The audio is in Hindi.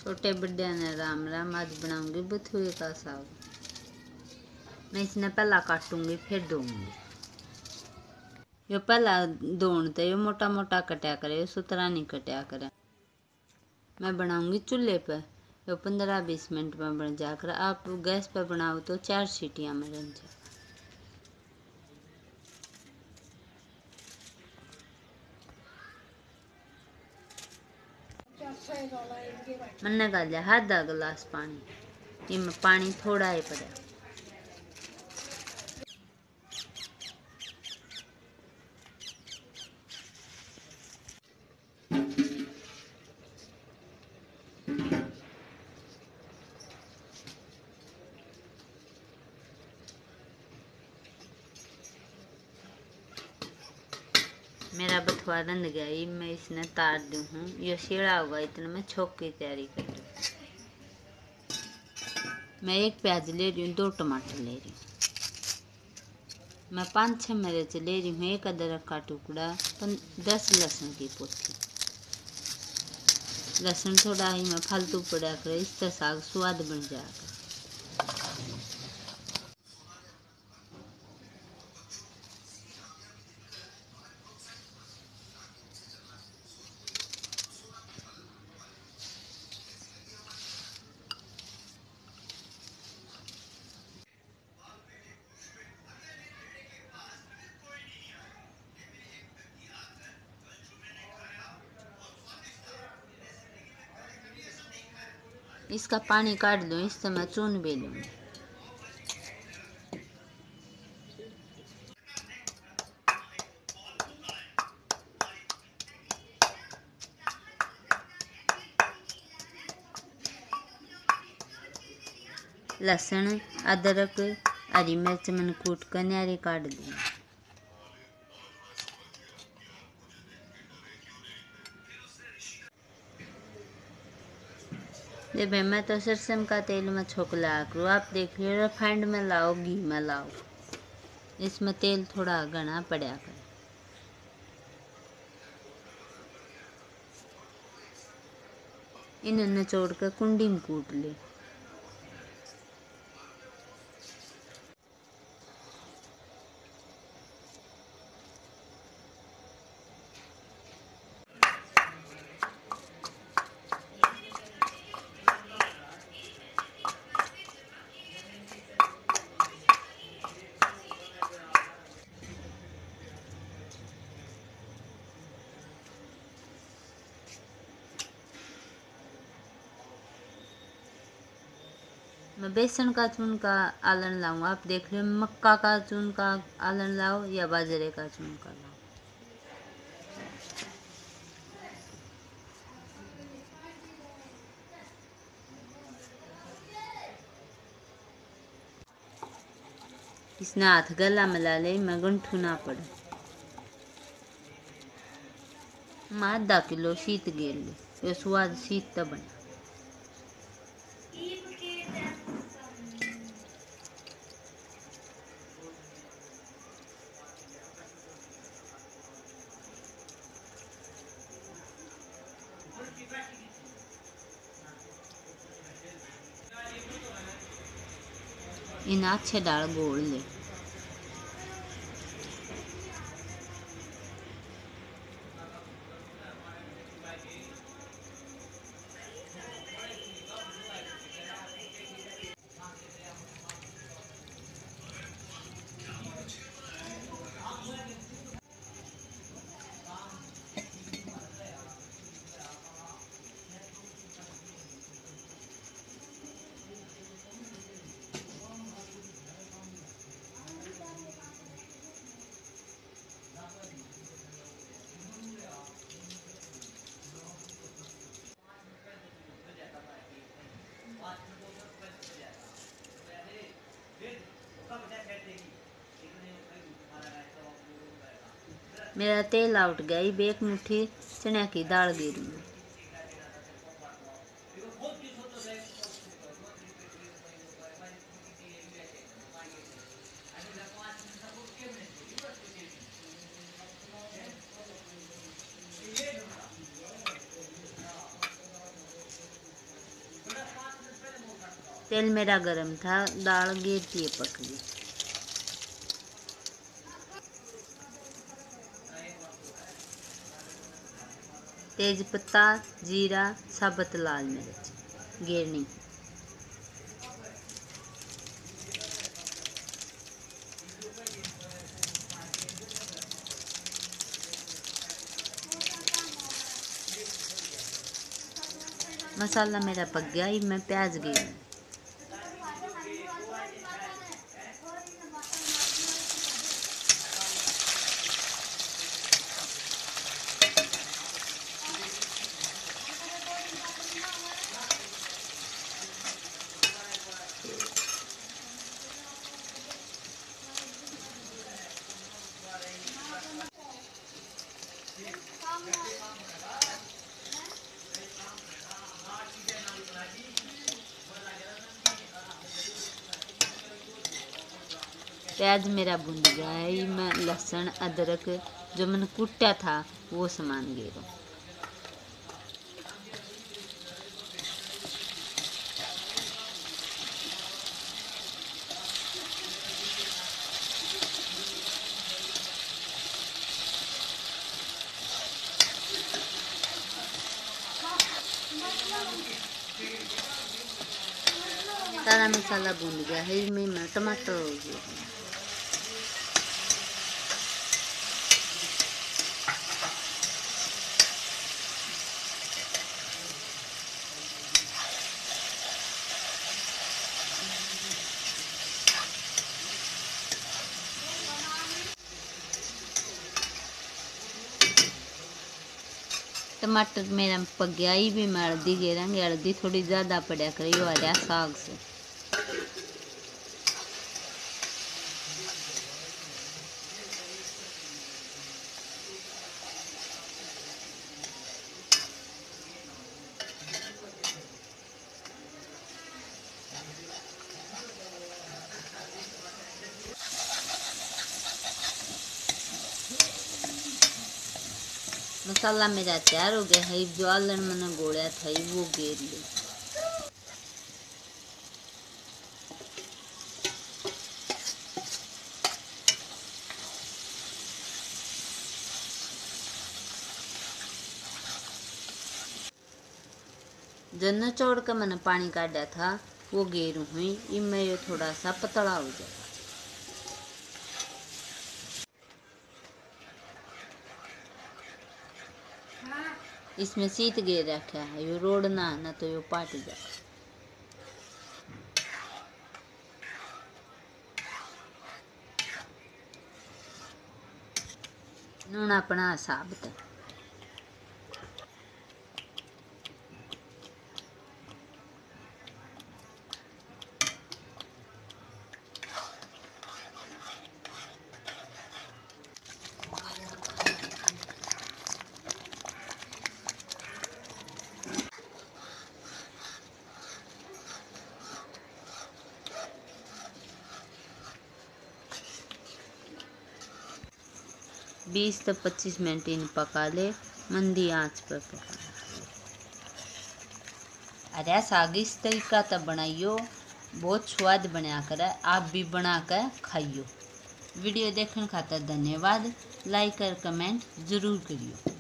छोटे बड़े ने राम राम। आज बनाऊंगी बथुए का साग। मैं इसने पहला काटूंगी फिर धोऊंगी। यो पहला धोते यो मोटा मोटा कटा करे, यो सुतरा नहीं कटा करे। मैं बनाऊंगी चूल्हे पर। यो 15-20 मिनट में बन जाकर। आप गैस पर बनाओ तो 4 सीटियां में बन जाए। मैंने डाला आधा गिलास पानी। इनमें पानी थोड़ा ही पड़ा। मेरा बथुआ रंध गया। मैं इसने तार दूँ हूँ। ये सीड़ा होगा इतना मैं छोंक की तैयारी कर दूँ। मैं 1 प्याज ले रही हूँ, 2 टमाटर ले रही हूँ। मैं 5-6 मिर्च ले रही हूँ, 1 अदरक का टुकड़ा, 10 लहसुन की पोथी। लहसुन थोड़ा ही मैं फालतू पड़ा कर, इससे साग स्वाद बन जाएगा। इसका पानी काट दूँ, इससे मैं चून भी लूँगी। लहसुन, अदरक, हरी मिर्च मैंने कूट कर न्यारी काट दी। ये भाई मैं तो सरसों का तेल में छोंकला करूँ। आप देख लो, रिफाइंड में लाओ, घी में लाओ, इसमें तेल थोड़ा घना पड़ा कर। इन्हें निचोड़ कर कुंडी में कूट ले। मैं बेसन का चून का आलन लाऊंगा। आप देख लो, मक्का का चून का आलन लाओ या बाजरे का चून का लाओ। इसने हाथ गला मिला ले, मैं गंठू ना पड़े। मैं आधा किलो शीत गेल ले, ये स्वाद शीत तब बना। इन अच्छे डाल गोल ले। मेरा तेल आउट गया। अब 1 मुट्ठी चने की दाल गिरूंगी। तेल मेरा गरम था, दाल गिरती है पक गई। तेज पत्ता, जीरा, साबुत लाल मिर्च गेरनी। मसाला मेरा पक गया, अब मैं प्याज गेरनी। प्याज मेरा भुन गया है, मैं लहसुन अदरक जो मैंने कुटा था वो सामान गेरो। सारा मसाला भुन गया है, मैं टमाटर हो गया। टमाटर मेरा पक गया, भी मैं हल्दी गेरांगे। हल्दी थोड़ी ज़्यादा पड़ा करी आ रहा साग से। मसाला मेरा तैयार हो गया है, जो आलन मैंने गोड़ा था वो गेर ली। जो निचोड़ कर मैंने पानी काटा था वो गेरू हुई, इनमें ये थोड़ा सा पतला हो जाएगा। इसमें सीत गेर रखा है, यो रोड़ना ना तो यो पाट जाए। नून अपना हिसाब से। बीस से 25 मिनट इन पका ले, मंदी आंच पर पका। अरे साग इस तरीका तो बनाइयो, बहुत स्वाद बना कर आप भी बना कर खाइयो। वीडियो देखने खातर धन्यवाद। लाइक और कमेंट जरूर करियो।